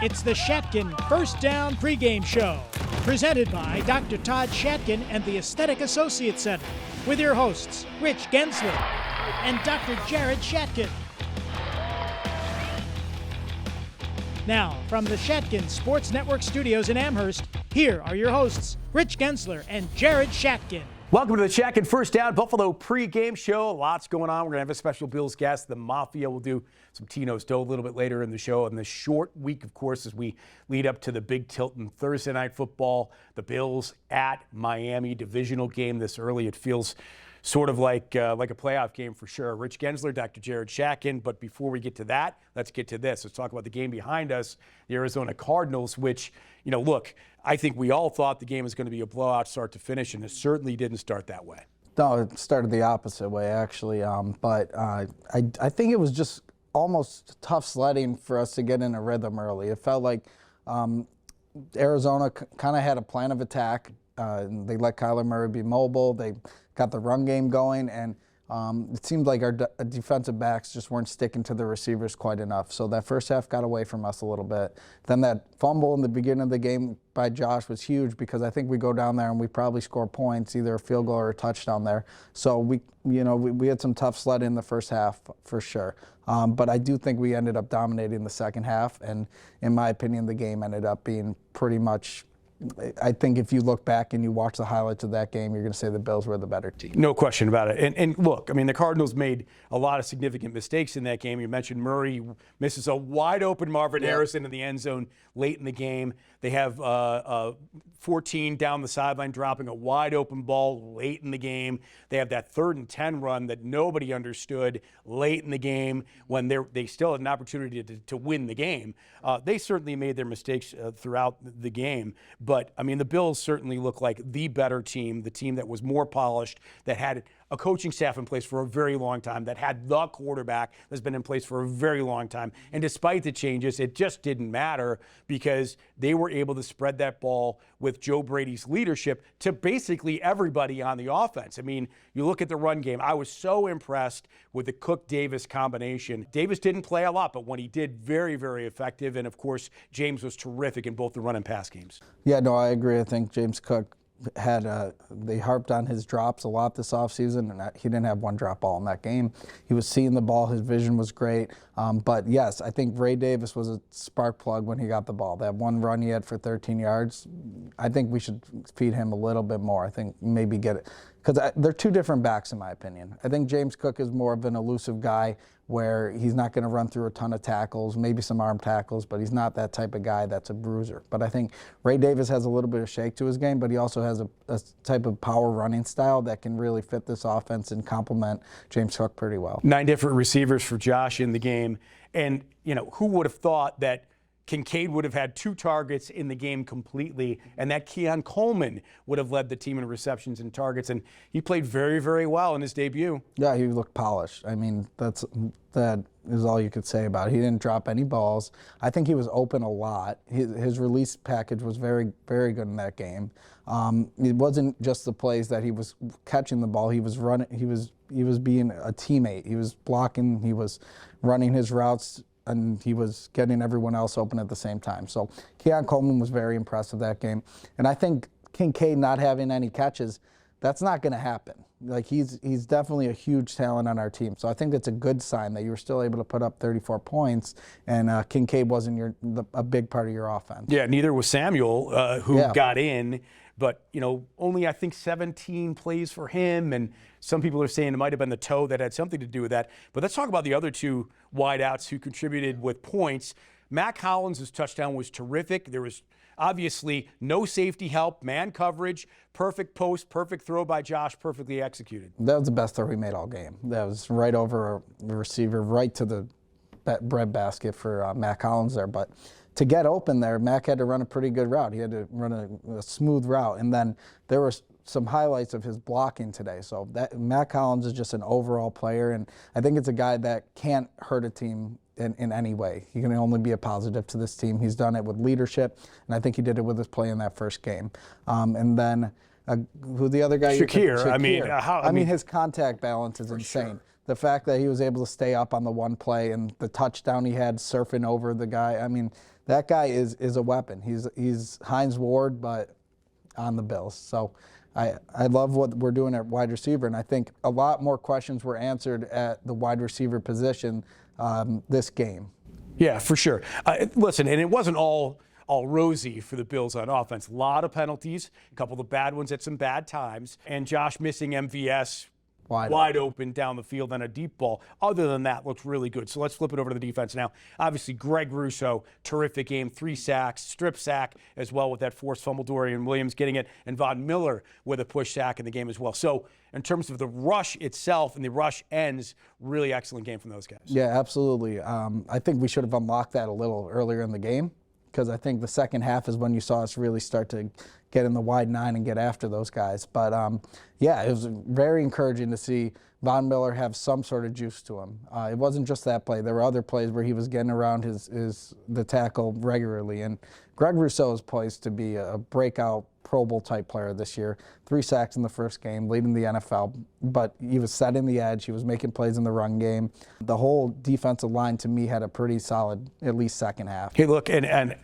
It's the Shatkin First Down Pregame Show, presented by Dr. Todd Shatkin and the Aesthetic Associates Center, with your hosts, Rich Gaenzler and Dr. Jared Shatkin. Now, from the Shatkin Sports Network studios in Amherst, here are your hosts, Rich Gaenzler and Jared Shatkin. Welcome to the Shatkin First Down Buffalo pregame show. Lots going on. We're going to have a special Bills guest. The Mafia will do some Tino's Dough a little bit later in the show. And the short week, of course, as we lead up to the big tilt in Thursday Night Football. The Bills at Miami, divisional game this early. It feels sort of like a playoff game for sure. Rich Gaenzler, Dr. Jared Shatkin. But before we get to that, let's get to this. Let's talk about the game behind us, the Arizona Cardinals, which, you know, look, I think we all thought the game was going to be a blowout start to finish, and it certainly didn't start that way. No, it started the opposite way, actually. But I think it was just almost tough sledding for us to get in a rhythm early. It felt like Arizona kind of had a plan of attack. They let Kyler Murray be mobile. They got the run game going, and it seemed like our defensive backs just weren't sticking to the receivers quite enough. So that first half got away from us a little bit. Then that fumble in the beginning of the game by Josh was huge, because I think we go down there and we probably score points, either a field goal or a touchdown there. So we had some tough sledding in the first half for sure. But I do think we ended up dominating the second half, and in my opinion, the game ended up being pretty much, I think if you look back and you watch the highlights of that game, you're going to say the Bills were the better team. No question about it. And look, I mean, the Cardinals made a lot of significant mistakes in that game. You mentioned Murray misses a wide-open Marvin Harrison in the end zone late in the game. They have 14 down the sideline, dropping a wide-open ball late in the game. They have that 3rd and 10 run that nobody understood late in the game when they still had an opportunity to win the game. They certainly made their mistakes throughout the game. But, I mean, the Bills certainly look like the better team, the team that was more polished, that had a coaching staff in place for a very long time, that had the quarterback that's been in place for a very long time. And despite the changes, it just didn't matter, because they were able to spread that ball with Joe Brady's leadership to basically everybody on the offense. I mean, you look at the run game. I was so impressed with the Cook-Davis combination. Davis didn't play a lot, but when he did, very, very effective. And, of course, James was terrific in both the run and pass games. Yeah, no, I agree. I think James Cook they harped on his drops a lot this offseason, and he didn't have one drop ball in that game. He was seeing the ball. His vision was great. But, yes, I think Ray Davis was a spark plug when he got the ball. That one run he had for 13 yards, I think we should feed him a little bit more. I think maybe get it. Because they're two different backs, in my opinion. I think James Cook is more of an elusive guy, where he's not going to run through a ton of tackles, maybe some arm tackles, but he's not that type of guy that's a bruiser. But I think Ray Davis has a little bit of shake to his game, but he also has a type of power running style that can really fit this offense and complement James Cook pretty well. 9 different receivers for Josh in the game. And, you know, who would have thought that Kincaid would have had 2 targets in the game completely, and that Keon Coleman would have led the team in receptions and targets, and he played very, very well in his debut. Yeah, he looked polished. I mean, that is all you could say about it. He didn't drop any balls. I think he was open a lot. His release package was very, very good in that game. It wasn't just the plays that he was catching the ball. He was running. He was being a teammate. He was blocking. He was running his routes, and he was getting everyone else open at the same time. So Keon Coleman was very impressive that game. And I think Kincaid not having any catches, that's not going to happen. Like, he's definitely a huge talent on our team. So I think it's a good sign that you were still able to put up 34 points, and Kincaid wasn't a big part of your offense. Yeah, neither was Samuel, who got in. But, you know, only I think 17 plays for him, and some people are saying it might have been the toe that had something to do with that. But let's talk about the other 2 wideouts who contributed with points. Mac Hollins' touchdown was terrific. There was obviously no safety help, man coverage, perfect post, perfect throw by Josh, perfectly executed. That was the best throw he made all game. That was right over the receiver, right to the bread basket for Mac Hollins there. But to get open there, Mac had to run a pretty good route. He had to run a smooth route. And then there were some highlights of his blocking today. So that Mac Hollins is just an overall player, and I think it's a guy that can't hurt a team in any way. He can only be a positive to this team. He's done it with leadership, and I think he did it with his play in that first game. And then who the other guy? Shakir. I mean, his contact balance is insane. Sure. the fact that he was able to stay up on the one play and the touchdown he had surfing over the guy, I mean, that guy is a weapon. He's Hines Ward, but on the Bills. So I love what we're doing at wide receiver, and I think a lot more questions were answered at the wide receiver position this game. Yeah, for sure. Listen, and it wasn't all rosy for the Bills on offense. A lot of penalties, a couple of the bad ones at some bad times, and Josh missing MVS wide open down the field on a deep ball. Other than that, looks really good. So let's flip it over to the defense now. Obviously, Greg Russo, terrific game, 3 sacks, strip sack as well with that forced fumble. Dorian Williams getting it, and Von Miller with a push sack in the game as well. So in terms of the rush itself and the rush ends, really excellent game from those guys. Yeah, absolutely. I think we should have unlocked that a little earlier in the game, because I think the second half is when you saw us really start to get in the wide 9 and get after those guys. But yeah, it was very encouraging to see Von Miller have some sort of juice to him. It wasn't just that play. There were other plays where he was getting around the tackle regularly. And Greg Rousseau is poised to be a breakout Pro Bowl type player this year. 3 sacks in the first game, leading the NFL. But he was setting the edge. He was making plays in the run game. The whole defensive line, to me, had a pretty solid, at least second half. Hey, look, and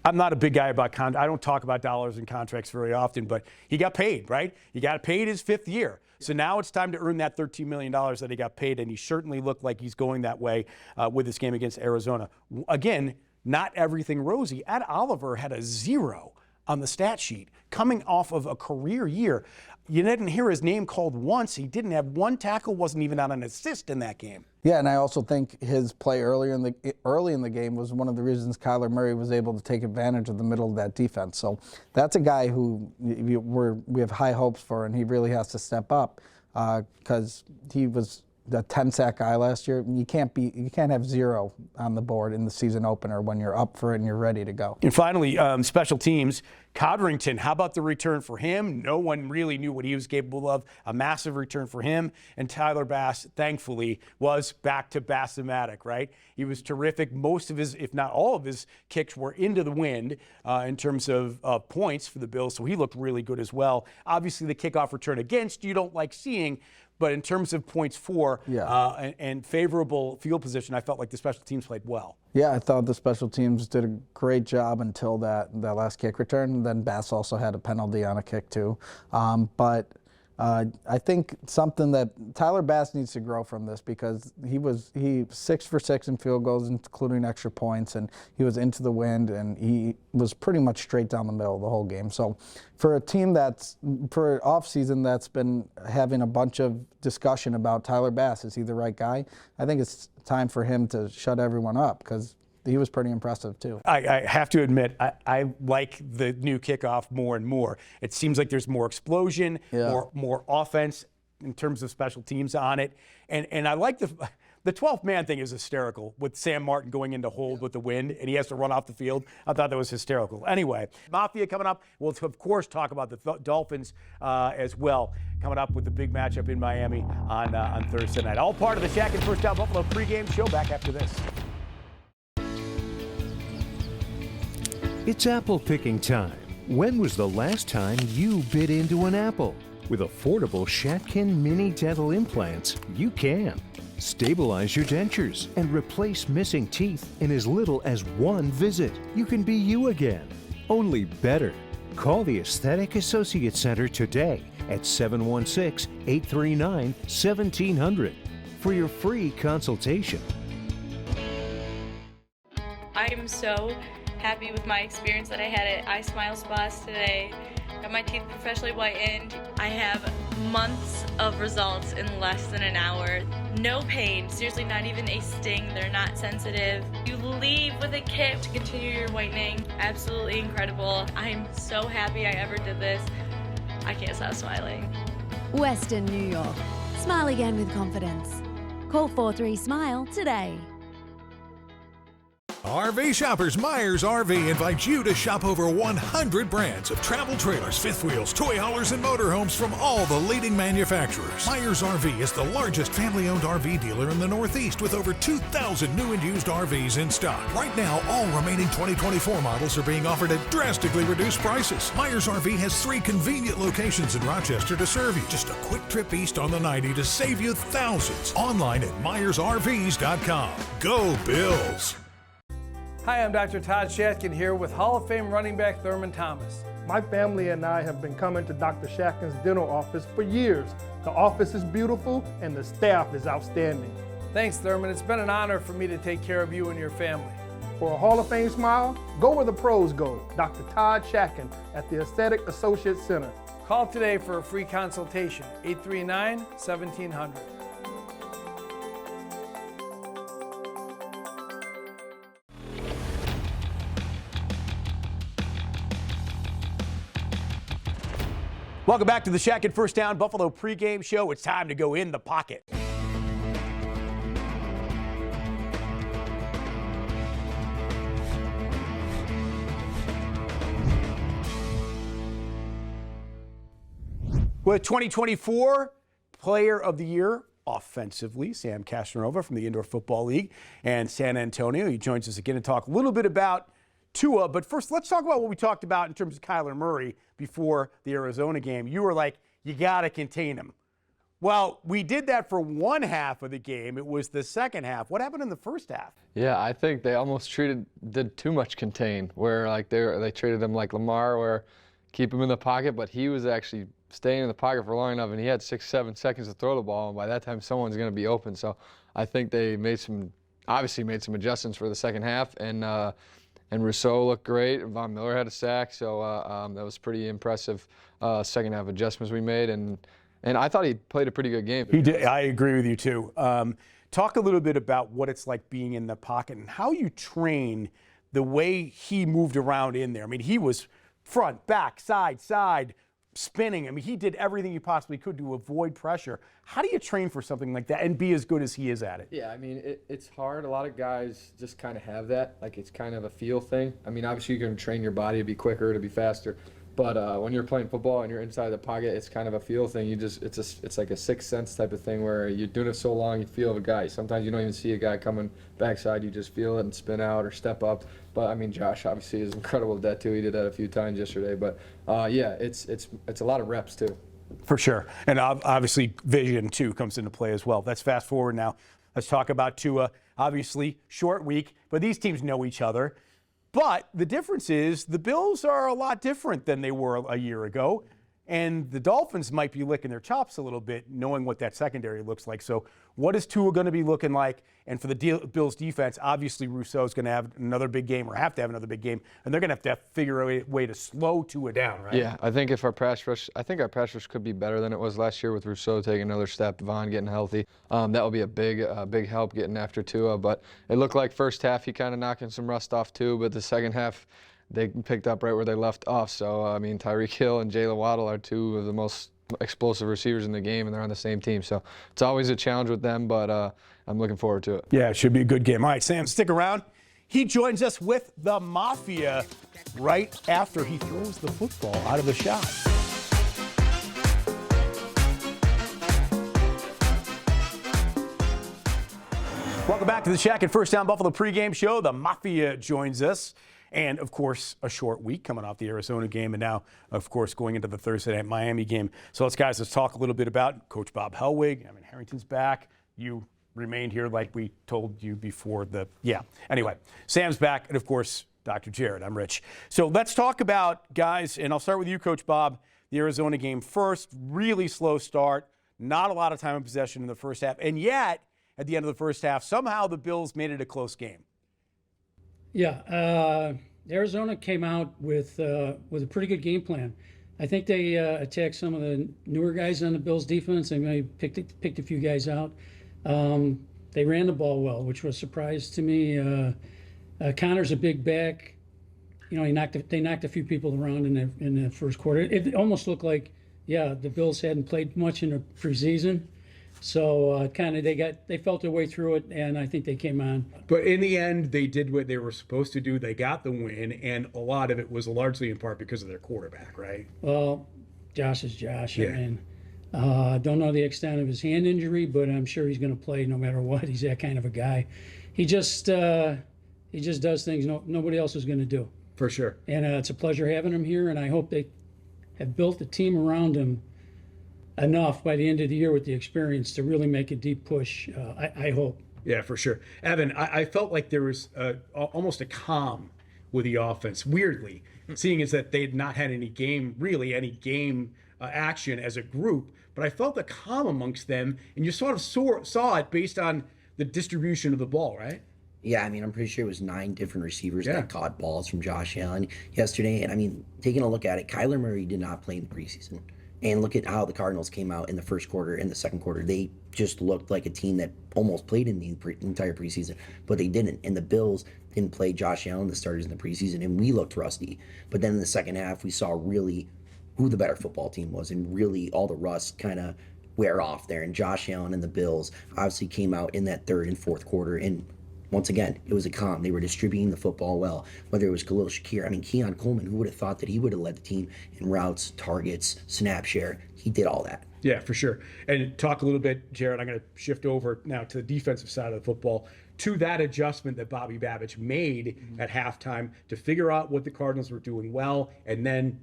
I'm not a big guy about I don't talk about dollars and contracts very often, but he got paid, right? He got paid his 5th year. So now it's time to earn that $13 million that he got paid, and he certainly looked like he's going that way with this game against Arizona. Again, not everything rosy. Ed Oliver had a 0 on the stat sheet coming off of a career year. You didn't hear his name called once. He didn't have 1 tackle, wasn't even on an assist in that game. Yeah, and I also think his play early in the game was one of the reasons Kyler Murray was able to take advantage of the middle of that defense. So that's a guy who we have high hopes for, and he really has to step up because he was the 10-sack guy last year. You can't have 0 on the board in the season opener when you're up for it and you're ready to go. And finally, special teams. Codrington, how about the return for him? No one really knew what he was capable of. A massive return for him. And Tyler Bass, thankfully, was back to Bass-O-Matic, right? He was terrific. Most of his, if not all of his, kicks were into the wind in terms of points for the Bills, so he looked really good as well. Obviously, the kickoff return against you don't like seeing, but in terms of points for and favorable field position, I felt like the special teams played well. Yeah, I thought the special teams did a great job until that last kick return. And then Bass also had a penalty on a kick too. But I think something that Tyler Bass needs to grow from this, because he 6 for 6 in field goals, including extra points, and he was into the wind, and he was pretty much straight down the middle the whole game. So for a team for an offseason that's been having a bunch of discussion about Tyler Bass, is he the right guy? I think it's time for him to shut everyone up, because he was pretty impressive, too. I have to admit, I like the new kickoff more and more. It seems like there's more explosion, more offense in terms of special teams on it. And I like the 12th man thing is hysterical, with Sam Martin going into hold with the wind, and he has to run off the field. I thought that was hysterical. Anyway, Mafia coming up. We'll, of course, talk about the Dolphins as well, coming up with the big matchup in Miami on Thursday night. All part of the Shatkin First Down Buffalo pregame show. Back after this. It's apple picking time. When was the last time you bit into an apple? With affordable Shatkin mini dental implants, you can. Stabilize your dentures and replace missing teeth in as little as 1 visit. You can be you again, only better. Call the Aesthetic Associate Center today at 716-839-1700 for your free consultation. I am so happy with my experience that I had at iSmile Spas today. Got my teeth professionally whitened. I have months of results in less than an hour. No pain, seriously, not even a sting. They're not sensitive. You leave with a kit to continue your whitening. Absolutely incredible. I'm so happy I ever did this. I can't stop smiling. Western New York. Smile again with confidence. Call 43-SMILE today. RV shoppers, Myers RV invites you to shop over 100 brands of travel trailers, fifth wheels, toy haulers, and motorhomes from all the leading manufacturers. Myers RV is the largest family-owned RV dealer in the Northeast with over 2,000 new and used RVs in stock. Right now, all remaining 2024 models are being offered at drastically reduced prices. Myers RV has 3 convenient locations in Rochester to serve you. Just a quick trip east on the 90 to save you thousands. Online at MyersRVs.com. Go Bills! Hi, I'm Dr. Todd Shatkin here with Hall of Fame running back Thurman Thomas. My family and I have been coming to Dr. Shatkin's dental office for years. The office is beautiful and the staff is outstanding. Thanks, Thurman. It's been an honor for me to take care of you and your family. For a Hall of Fame smile, go where the pros go. Dr. Todd Shatkin at the Aesthetic Associates Center. Call today for a free consultation, 839-1700. Welcome back to the Shatkin First Down Buffalo pregame show. It's time to go in the pocket. With 2024 Player of the Year offensively, Sam Castronova from the Indoor Football League and San Antonio. He joins us again to talk a little bit about Tua, but first let's talk about what we talked about in terms of Kyler Murray before the Arizona game. You were like, you got to contain him. Well, we did that for one half of the game. It was the second half. What happened in the first half? Yeah, I think they almost did too much contain, where like they treated him like Lamar, where keep him in the pocket, but he was actually staying in the pocket for long enough, and he had 6-7 seconds to throw the ball, and by that time someone's going to be open. So I think they obviously made some adjustments for the second half, and Rousseau looked great. Von Miller had a sack, so that was pretty impressive second half adjustments we made, and I thought he played a pretty good game. He did. I agree with you too. Talk a little bit about what it's like being in the pocket and how you train the way he moved around in there. I mean, he was front, back, side, spinning. I mean, he did everything he possibly could to avoid pressure. How do you train for something like that and be as good as he is at it? Yeah, I mean, it's hard. A lot of guys just kind of have that. Like, it's kind of a feel thing. I mean, obviously, you can train your body to be quicker, to be faster. But when you're playing football and you're inside the pocket, it's kind of a feel thing. It's like a sixth sense type of thing where you're doing it so long, you feel a guy. Sometimes you don't even see a guy coming backside. You just feel it and spin out or step up. But I mean, Josh obviously is incredible at that too. He did that a few times yesterday. But yeah, it's a lot of reps too. For sure, and obviously vision too comes into play as well. Let's fast forward now. Let's talk about Tua. Obviously, short week, but these teams know each other. But the difference is the Bills are a lot different than they were a year ago, and the Dolphins might be licking their chops a little bit, knowing what that secondary looks like. So what is Tua going to be looking like? And for the Bills defense, obviously Rousseau is going to have another big game or have to have another big game, and they're going to have figure a way to slow Tua down, right? Yeah, I think our pass rush could be better than it was last year with Rousseau taking another step, Vaughn getting healthy. That will be a big help getting after Tua. But it looked like first half he kind of knocking some rust off too, but the second half they picked up right where they left off. So, I mean, Tyreek Hill and Jaylen Waddle are two of the most explosive receivers in the game, and they're on the same team. So it's always a challenge with them, but I'm looking forward to it. Yeah, it should be a good game. All right, Sam, stick around. He joins us with the Mafia right after he throws the football out of the shot. Welcome back to the Shatkin First Down Buffalo pregame show. The Mafia joins us. And, of course, a short week coming off the Arizona game and now, of course, going into the Thursday night Miami game. So let's talk a little bit about Coach Bob Hellwig. I mean, Harrington's back. You remained here like we told you before Anyway, Sam's back. And, of course, Dr. Jared. I'm Rich. So let's talk about, guys, and I'll start with you, Coach Bob, the Arizona game first. Really slow start. Not a lot of time of possession in the first half. And yet, at the end of the first half, somehow the Bills made it a close game. Yeah, Arizona came out with a pretty good game plan. I think they attacked some of the newer guys on the Bills defense. They maybe picked a few guys out. They ran the ball well, which was a surprise to me. Connor's a big back. You know, they knocked a few people around in the first quarter. It almost looked like, the Bills hadn't played much in the preseason. So kind of they felt their way through it, and I think they came on. But in the end, they did what they were supposed to do. They got the win, and a lot of it was largely in part because of their quarterback, right? Well, Josh is Josh. Yeah. I mean, don't know the extent of his hand injury, but I'm sure he's going to play no matter what. He's that kind of a guy. He just does things nobody else is going to do. For sure. And it's a pleasure having him here, and I hope they have built a team around him enough by the end of the year with the experience to really make a deep push. I hope. Yeah, for sure. Evan, I felt like there was almost a calm with the offense, weirdly, seeing as that they had not had any game action as a group. But I felt a calm amongst them, and you sort of saw it based on the distribution of the ball, right? Yeah, I mean, I'm pretty sure it was 9 different receivers that caught balls from Josh Allen yesterday. And I mean, taking a look at it, Kyler Murray did not play in the preseason. And look at how the Cardinals came out in the first quarter and the second quarter. They just looked like a team that almost played in the entire preseason, but they didn't. And the Bills didn't play Josh Allen, the starters in the preseason, and we looked rusty. But then in the second half, we saw really who the better football team was, and really all the rust kind of wear off there. And Josh Allen and the Bills obviously came out in that third and fourth quarter, and once again, it was a calm. They were distributing the football well, whether it was Khalil Shakir. I mean, Keon Coleman, who would have thought that he would have led the team in routes, targets, snap share? He did all that. Yeah, for sure. And talk a little bit, Jared, I'm going to shift over now to the defensive side of the football, to that adjustment that Bobby Babich made at halftime to figure out what the Cardinals were doing well, and then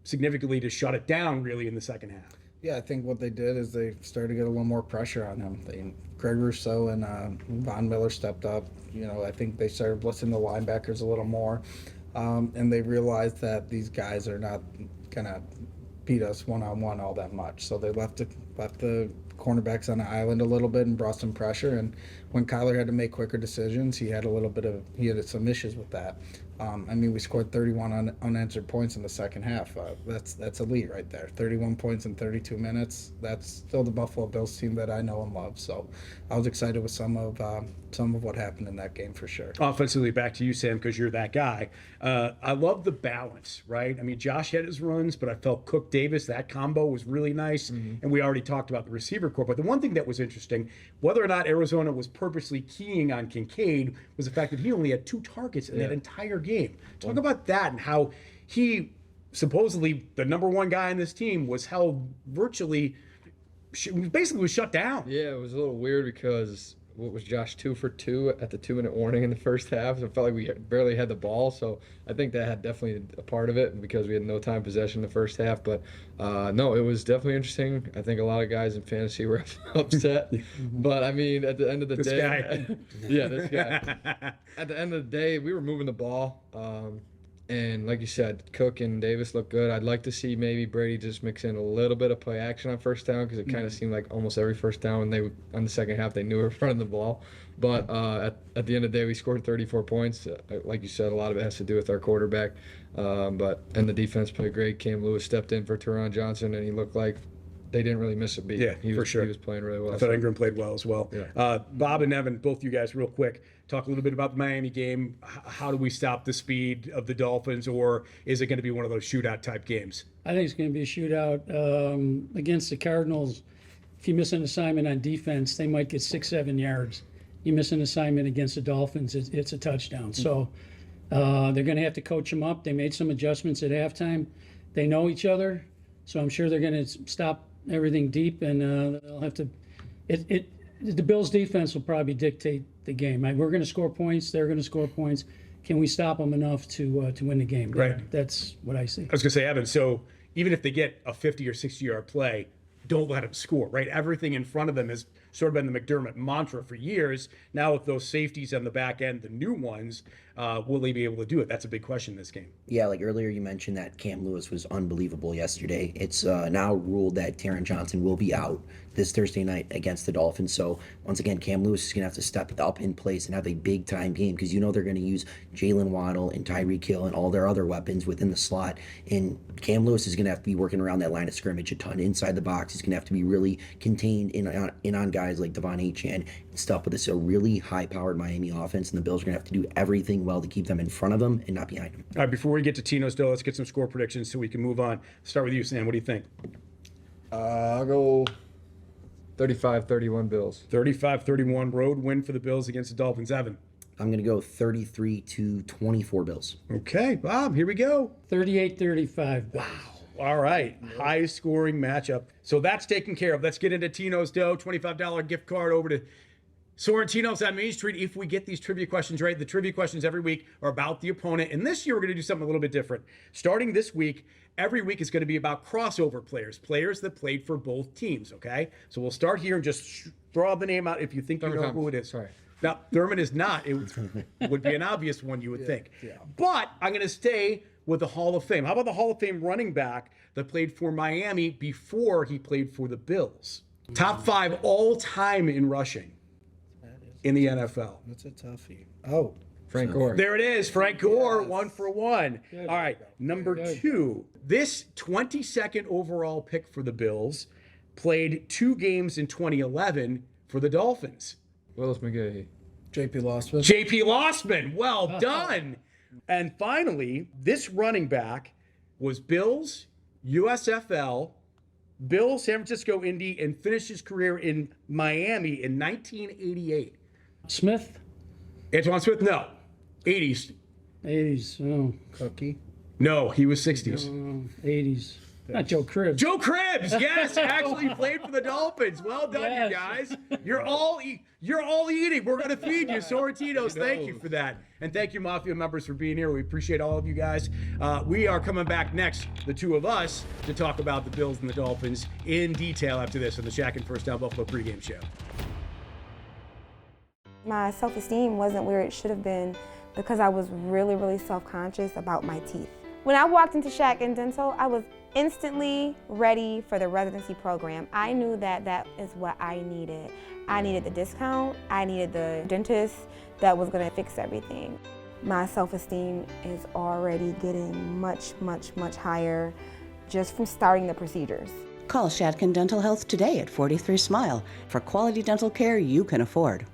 significantly to shut it down really in the second half. Yeah, I think what they did is they started to get a little more pressure on him. Greg Rousseau and Von Miller stepped up. You know, I think they started listening to linebackers a little more, and they realized that these guys are not gonna beat us one-on-one all that much. So they left the cornerbacks on the island a little bit and brought some pressure. And when Kyler had to make quicker decisions, he had some issues with that. I mean, we scored 31 unanswered points in the second half. That's elite right there. 31 points in 32 minutes. That's still the Buffalo Bills team that I know and love. So I was excited with some of what happened in that game for sure. Offensively, back to you, Sam, because you're that guy. I love the balance, right? I mean, Josh had his runs, but I felt Cook Davis, that combo was really nice. Mm-hmm. And we already talked about the receiver corps. But the one thing that was interesting, whether or not Arizona was purposely keying on Kincaid, was the fact that he only had 2 targets in that entire game. Talk about that and how he, supposedly the number one guy in this team, was held basically was shut down. Yeah, it was a little weird because what was Josh 2 for 2 at the 2-minute warning in the first half? So it felt like we barely had the ball. So I think that had definitely a part of it because we had no time possession in the first half. But no, it was definitely interesting. I think a lot of guys in fantasy were upset. But I mean, at the end of the day, this guy. At the end of the day, we were moving the ball. And like you said, Cook and Davis look good. I'd like to see maybe Brady just mix in a little bit of play action on first down because it kind of seemed like almost every first down on the second half they knew we were running the ball. But at the end of the day, we scored 34 points. Like you said, a lot of it has to do with our quarterback. And the defense played great. Cam Lewis stepped in for Teron Johnson, and he looked like they didn't really miss a beat. Yeah, for sure. He was playing really well. I thought Ingram played well as well. Yeah. Bob and Evan, both you guys, real quick, talk a little bit about the Miami game. How do we stop the speed of the Dolphins, or is it going to be one of those shootout type games? I think it's going to be a shootout against the Cardinals. If you miss an assignment on defense, they might get 6-7 yards. You miss an assignment against the Dolphins, it's a touchdown. So they're going to have to coach them up. They made some adjustments at halftime. They know each other, so I'm sure they're going to stop everything deep, and they'll have to. The Bills' defense will probably dictate the game. We're going to score points. They're going to score points. Can we stop them enough to win the game? Right. That's what I see. I was going to say, Evan, so even if they get a 50 or 60-yard play, don't let them score, right? Everything in front of them has sort of been the McDermott mantra for years. Now with those safeties on the back end, the new ones, will they be able to do it? That's a big question in this game. Yeah, like earlier you mentioned that Cam Lewis was unbelievable yesterday. It's now ruled that Taron Johnson will be out this Thursday night against the Dolphins. So once again, Cam Lewis is going to have to step up in place and have a big-time game because they're going to use Jalen Waddle and Tyreek Hill and all their other weapons within the slot. And Cam Lewis is going to have to be working around that line of scrimmage a ton inside the box. He's going to have to be really contained in on guys like Devon Achane and stuff. But it's a really high-powered Miami offense, and the Bills are going to have to do everything well to keep them in front of them and not behind them. All right, before we get to Tino's Dough, let's get some score predictions so we can move on. Start with you, Sam. What do you think? I'll go 35-31 Bills. 35-31 road win for the Bills against the Dolphins. Evan. I'm going to go 33-24 Bills. Okay, Bob, here we go. 38-35 Bills. Wow. All right. High scoring matchup. So that's taken care of. Let's get into Tino's Dough. $25 gift card over to Sorrentino's on Main Street. If we get these trivia questions right, the trivia questions every week are about the opponent. And this year we're going to do something a little bit different. Starting this week, every week is going to be about crossover players that played for both teams, okay? So we'll start here and just throw the name out if you think you know who it is. Sorry. Now, Thurman is not. It would be an obvious one, you would think. Yeah. But I'm going to stay with the Hall of Fame. How about the Hall of Fame running back that played for Miami before he played for the Bills? Top 5 all time in rushing in the NFL. That's a toughie. Oh. Frank Gore. There it is. Frank Gore, 1 for 1. All right, number 2. This 22nd overall pick for the Bills played 2 games in 2011 for the Dolphins. Willis McGahee. J.P. Lossman. J.P. Lossman, well done. And finally, this running back was Bills, USFL, Bills, San Francisco Indy, and finished his career in Miami in 1988. Smith? Antoine Smith? No. 80s. 80s. Oh. Cookie? No, he was 60s. 80s. Not Joe Cribbs. Joe Cribbs, yes, actually played for the Dolphins. Well done, you guys. You're all eating. We're going to feed you. Sorrentinos, thank you for that. And thank you, Mafia members, for being here. We appreciate all of you guys. We are coming back next, the two of us, to talk about the Bills and the Dolphins in detail after this on the Shatkin First Down Buffalo pregame show. My self-esteem wasn't where it should have been because I was really, really self-conscious about my teeth. When I walked into Shatkin Dental, I was instantly ready for the residency program. I knew that that is what I needed. I needed the discount. I needed the dentist that was going to fix everything. My self-esteem is already getting much, much, much higher just from starting the procedures. Call Shatkin Dental Health today at 43 Smile for quality dental care you can afford.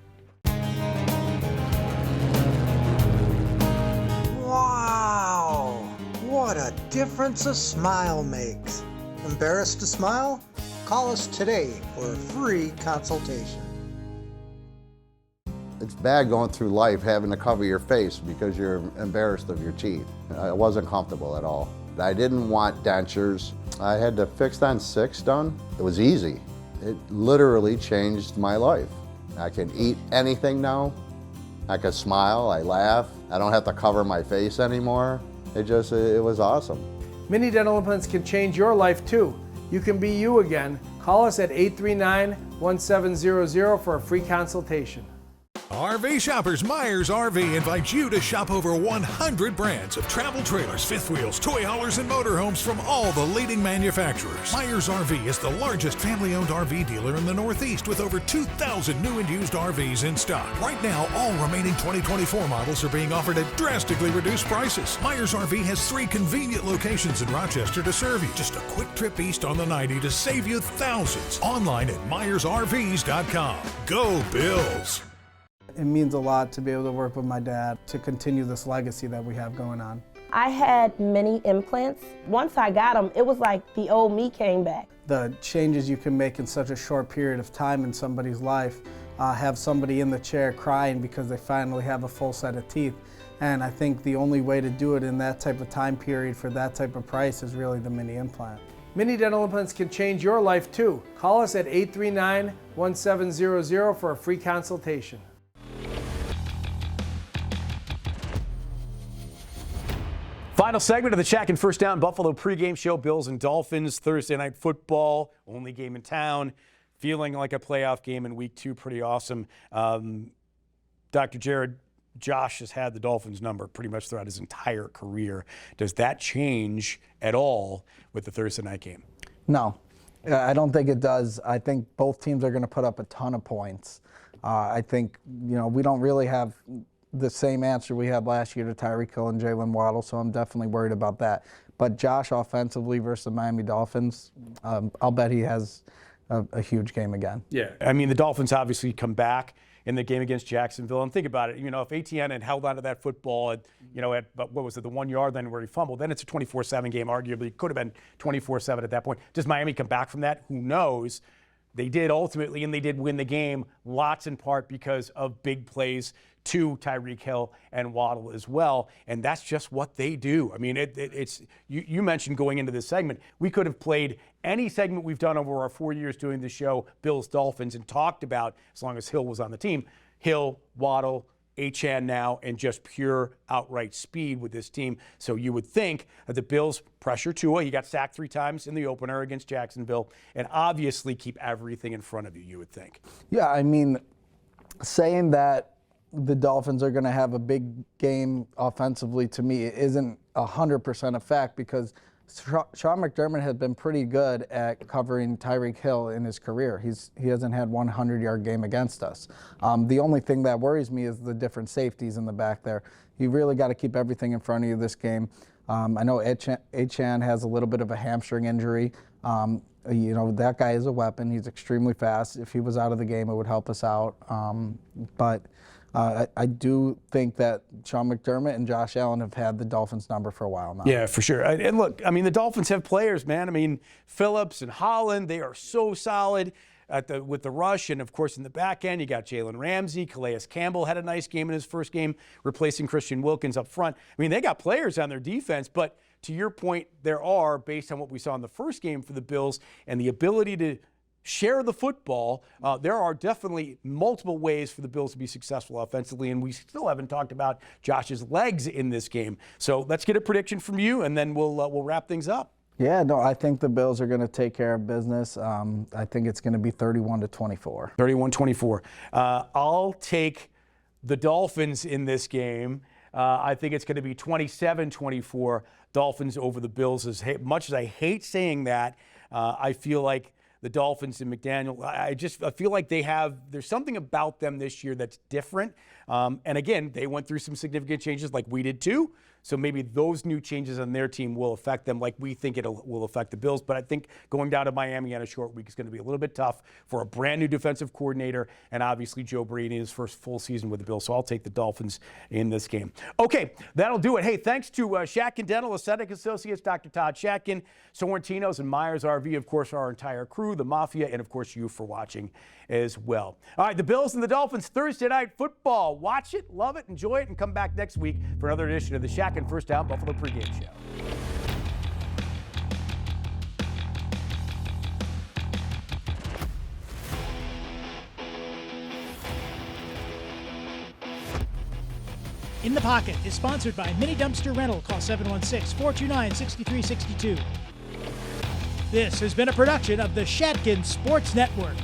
Wow! What a difference a smile makes. Embarrassed to smile? Call us today for a free consultation. It's bad going through life having to cover your face because you're embarrassed of your teeth. I wasn't comfortable at all. I didn't want dentures. I had the Fixed on 6 done. It was easy. It literally changed my life. I can eat anything now. I can smile, I laugh. I don't have to cover my face anymore. It was awesome. Mini dental implants can change your life too. You can be you again. Call us at 839-1700 for a free consultation. RV shoppers, Myers RV invites you to shop over 100 brands of travel trailers, fifth wheels, toy haulers, and motorhomes from all the leading manufacturers. Myers RV is the largest family-owned RV dealer in the Northeast with over 2,000 new and used RVs in stock. Right now, all remaining 2024 models are being offered at drastically reduced prices. Myers RV has 3 convenient locations in Rochester to serve you. Just a quick trip east on the 90 to save you thousands. Online at MyersRVs.com. Go Bills! It means a lot to be able to work with my dad to continue this legacy that we have going on. I had many implants. Once I got them, it was like the old me came back. The changes you can make in such a short period of time in somebody's life, have somebody in the chair crying because they finally have a full set of teeth. And I think the only way to do it in that type of time period for that type of price is really the mini implant. Mini dental implants can change your life too. Call us at 839-1700 for a free consultation. Final segment of the Shatkin First Down Buffalo pregame show. Bills and Dolphins, Thursday night football, only game in town. Feeling like a playoff game in week 2, pretty awesome. Dr. Jared, Josh has had the Dolphins number pretty much throughout his entire career. Does that change at all with the Thursday night game? No, I don't think it does. I think both teams are going to put up a ton of points. I think, we don't really have the same answer we had last year to Tyreek Hill and Jalen Waddle, so I'm definitely worried about that. But Josh offensively versus the Miami Dolphins, I'll bet he has a huge game again. Yeah, I mean, the Dolphins obviously come back in the game against Jacksonville. And think about it, if Etienne had held onto that football at, what was it, the 1 yard then where he fumbled, then it's a 24-7 game, arguably. It could have been 24-7 at that point. Does Miami come back from that? Who knows? they did ultimately, and they did win the game, lots in part because of big plays to Tyreek Hill and Waddle as well, and that's just what they do. I mean, it's you mentioned going into this segment, we could have played any segment we've done over our 4 years doing the show, Bills Dolphins, and talked about, as long as Hill was on the team, Hill, Waddle, Achane now, and just pure outright speed with this team. So you would think that the Bills pressure Tua. He got sacked 3 times in the opener against Jacksonville, and obviously keep everything in front of you would think. Yeah, I mean, saying that the Dolphins are going to have a big game offensively, to me, isn't 100% a fact, because Sean McDermott has been pretty good at covering Tyreek Hill in his career. He hasn't had 100-yard game against us. The only thing that worries me is the different safeties in the back there. You really got to keep everything in front of you this game. I know Achane has a little bit of a hamstring injury. You know, that guy is a weapon. He's extremely fast. If he was out of the game, it would help us out. But I do think that Sean McDermott and Josh Allen have had the Dolphins number for a while now. Yeah, for sure. And look, I mean, the Dolphins have players, man. I mean, Phillips and Holland, they are so solid with the rush. And, of course, in the back end, you got Jalen Ramsey. Calais Campbell had a nice game in his first game, replacing Christian Wilkins up front. I mean, they got players on their defense. But to your point, there are, based on what we saw in the first game for the Bills and the ability to share the football, there are definitely multiple ways for the Bills to be successful offensively, and we still haven't talked about Josh's legs in this game. So let's get a prediction from you, and then we'll wrap things up. Yeah, no, I think the Bills are going to take care of business. I think it's going to be 31-24. 31-24. I'll take the Dolphins in this game. I think it's going to be 27-24 Dolphins over the Bills. As much as I hate saying that, I feel like the Dolphins and McDaniel, I feel like there's something about them this year that's different. And again, they went through some significant changes like we did too. So maybe those new changes on their team will affect them like we think it will affect the Bills. But I think going down to Miami on a short week is going to be a little bit tough for a brand new defensive coordinator and obviously Joe Brady in his first full season with the Bills. So I'll take the Dolphins in this game. Okay, that'll do it. Hey, thanks to Shatkin Dental Aesthetic Associates, Dr. Todd Shatkin, Sorrentinos, and Myers RV, of course, our entire crew, the Mafia, and of course you for watching as well. All right, the Bills and the Dolphins, Thursday Night Football. Watch it, love it, enjoy it, and come back next week for another edition of the Shatkin First Down Buffalo Pregame Show. In the Pocket is sponsored by Mini Dumpster Rental. Call 716-429-6362. This has been a production of the Shatkin Sports Network.